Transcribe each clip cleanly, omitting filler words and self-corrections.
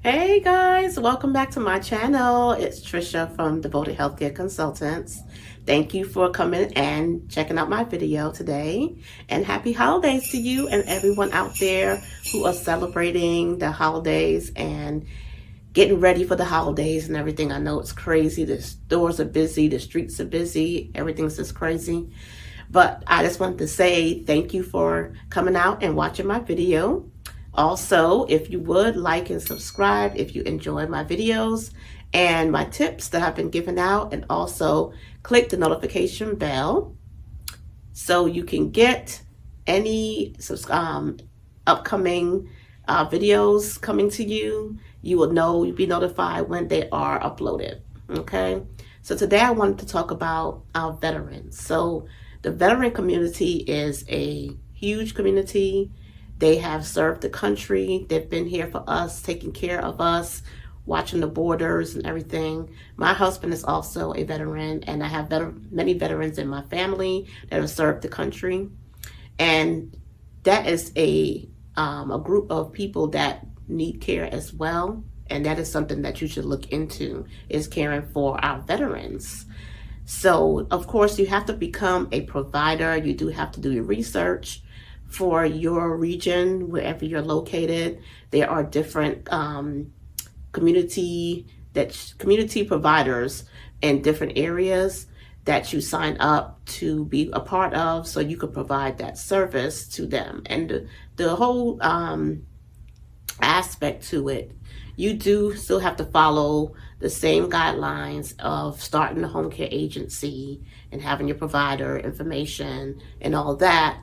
Hey guys, welcome back to my channel. It's Trisha from Devoted Healthcare Consultants. Thank you for coming and checking out my video today. And happy holidays to you and everyone out there who are celebrating the holidays and getting ready for the holidays and everything. I know it's crazy. The stores are busy, the streets are busy, everything's just crazy. But I just wanted to say thank you for coming out and watching my video. Also, if you would like and subscribe if you enjoy my videos and my tips that I've been giving out, and also click the notification bell so you can get any upcoming videos coming to you. You will know, you'll be notified when they are uploaded. Okay, so today I wanted to talk about our veterans. So the veteran community is a huge community. They have served the country. They've been here for us, taking care of us, watching the borders and everything. My husband is also a veteran, and I have many veterans in my family that have served the country. And that is a group of people that need care as well. And that is something that you should look into, is caring for our veterans. So, of course, you have to become a provider. You do have to do your research for your region, wherever you're located. There are different community providers in different areas that you sign up to be a part of, so you could provide that service to them. And the whole aspect to it, you do still have to follow the same guidelines of starting a home care agency and having your provider information and all that.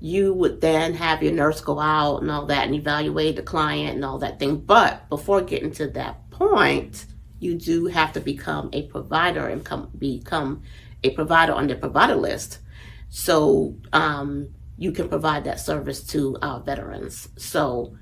You would then have your nurse go out and all that and evaluate the client and all that thing. But before getting to that point, you do have to become a provider and become a provider on their provider list. So you can provide that service to our veterans. So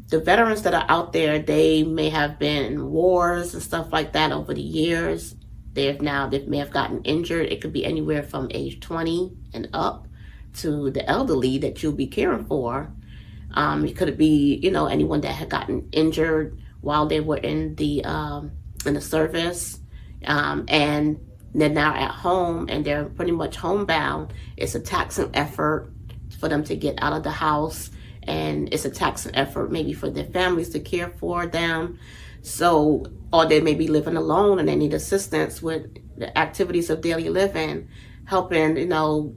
the veterans that are out there, they may have been in wars and stuff like that over the years. They may have gotten injured. It could be anywhere from age 20 and up to the elderly that you'll be caring for. It could be, anyone that had gotten injured while they were in the service, and they're now at home and they're pretty much homebound. It's a taxing effort for them to get out of the house, and it's a taxing effort maybe for their families to care for them. So, or they may be living alone and they need assistance with the activities of daily living, helping,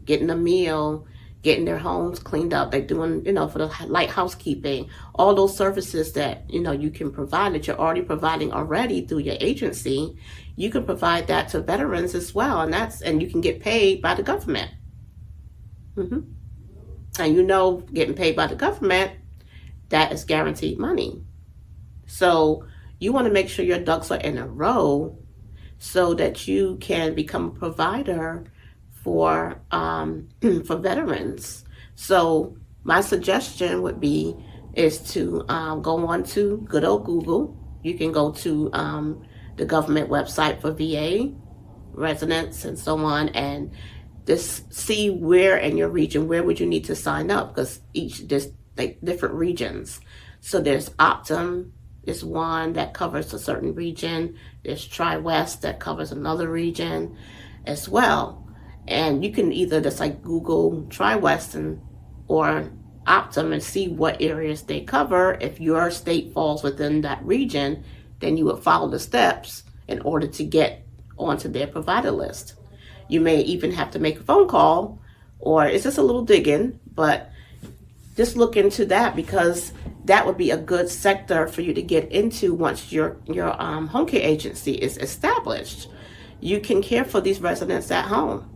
getting a meal, getting their homes cleaned up. They're doing, for the light housekeeping, all those services that, you can provide, that you're already providing already through your agency. You can provide that to veterans as well. And you can get paid by the government. And getting paid by the government, that is guaranteed money. So you want to make sure your ducks are in a row so that you can become a provider for veterans. So my suggestion would be to go on to good old Google. You can go to the government website for VA residents and so on, and just see where in your region, where would you need to sign up, because there's like different regions. So there's Optum is one that covers a certain region. There's Tri-West that covers another region as well. And you can either just like Google Tri-West or Optum and see what areas they cover. If your state falls within that region, then you would follow the steps in order to get onto their provider list. You may even have to make a phone call, or it's just a little digging, but just look into that, because that would be a good sector for you to get into once your home care agency is established. You can care for these residents at home.